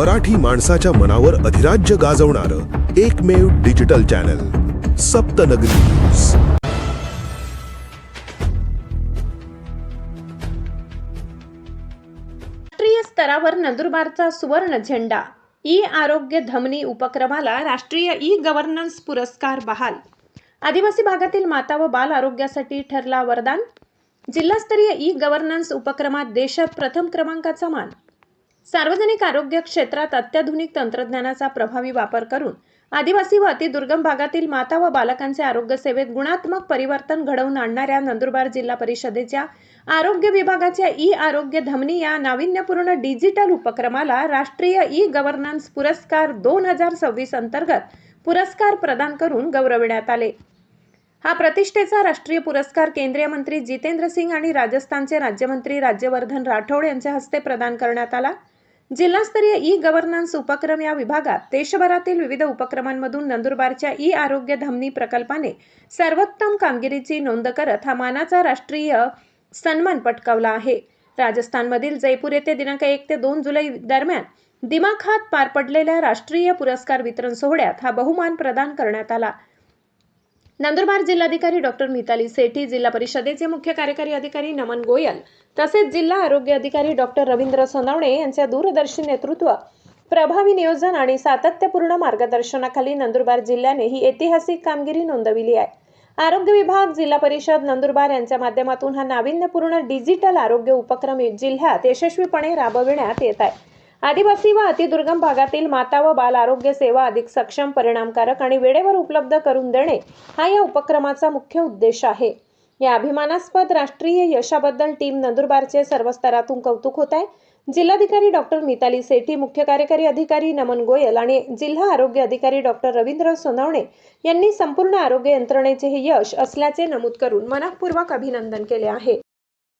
मराठी माणसाच्या मनावर अधिराज्य गाजवणारं एकमेव डिजिटल चॅनल सप्तनगरी न्यूज। राष्ट्रीय स्तरावर नंदुरबारचा सुवर्ण झेंडा। ई आरोग्य धमनी उपक्रमाला राष्ट्रीय ई गव्हर्नन्स पुरस्कार बहाल। आदिवासी भागातील माता व बाल आरोग्यासाठी ठरला वरदान। जिल्हास्तरीय ई गव्हर्नन्स उपक्रमात देशात प्रथम क्रमांकाचा मान। सार्वजनिक आरोग्य क्षेत्रात अत्याधुनिक तंत्रज्ञानाचा प्रभावी वापर करून आदिवासी व अतिदुर्गम भागातील माता व बालकांचे आरोग्य सेवेत गुणात्मक परिवर्तन घडवून आणणाऱ्या नंदुरबार जिल्हा परिषदेच्या आरोग्य विभागाच्या ई आरोग्य धमनी या नाविन्यपूर्ण डिजिटल उपक्रमाला राष्ट्रीय ई गव्हर्नन्स पुरस्कार 2026 अंतर्गत पुरस्कार प्रदान करून गौरविण्यात आले। हा प्रतिष्ठेचा राष्ट्रीय पुरस्कार केंद्रीय मंत्री जितेंद्र सिंग आणि राजस्थानचे राज्यमंत्री राज्यवर्धन राठोड यांच्या हस्ते प्रदान करण्यात आला। जिल्हास्तरीय ई गव्हर्नन्स उपक्रम या विभागात देशभरातील विविध उपक्रमांमधून नंदुरबारच्या ई आरोग्य धमनी प्रकल्पाने सर्वोत्तम कामगिरीची नोंद करत हा मानाचा राष्ट्रीय सन्मान पटकावला आहे। राजस्थानमधील जयपूर येथे दिनांक 1 ते 2 जुलै दरम्यान दिमाखात पार पडलेल्या राष्ट्रीय पुरस्कार वितरण सोहळ्यात हा बहुमान प्रदान करण्यात आला। नंदुरबार जिल्हाधिकारी डॉक्टर मिताली सेठी, जिल्हा परिषदेचे मुख्य कार्यकारी अधिकारी नमन गोयल तसेच जिल्हा आरोग्य अधिकारी डॉक्टर रवींद्र सोनवणे यांच्या दूरदर्शी नेतृत्व, प्रभावी नियोजन आणि सातत्यपूर्ण मार्गदर्शनाखाली नंदुरबार जिल्ह्याने ही ऐतिहासिक कामगिरी नोंदविली आहे। आरोग्य विभाग, जिल्हा परिषद नंदुरबार यांच्या माध्यमातून हा नाविन्यपूर्ण डिजिटल आरोग्य उपक्रम जिल्ह्यात यशस्वीपणे राबविण्यात येत आहे। आदिवासी व अतिदुर्गम भागातील माता व बाल आरोग्य सेवा अधिक सक्षम, परिणामकारक आणि वेळेवर उपलब्ध करून देणे हा या उपक्रमाचा मुख्य उद्देश आहे। या अभिमानास्पद राष्ट्रीय यशाबद्दल टीम नंदुरबारचे सर्व स्तरातून कौतुक होत आहे। जिल्हाधिकारी डॉक्टर मिताली सेठी, मुख्य कार्यकारी अधिकारी नमन गोयल आणि जिल्हा आरोग्य अधिकारी डॉक्टर रवींद्र सोनवणे यांनी संपूर्ण आरोग्य यंत्रणेचे हे यश असल्याचे नमूद करून मनःपूर्वक अभिनंदन केले आहे।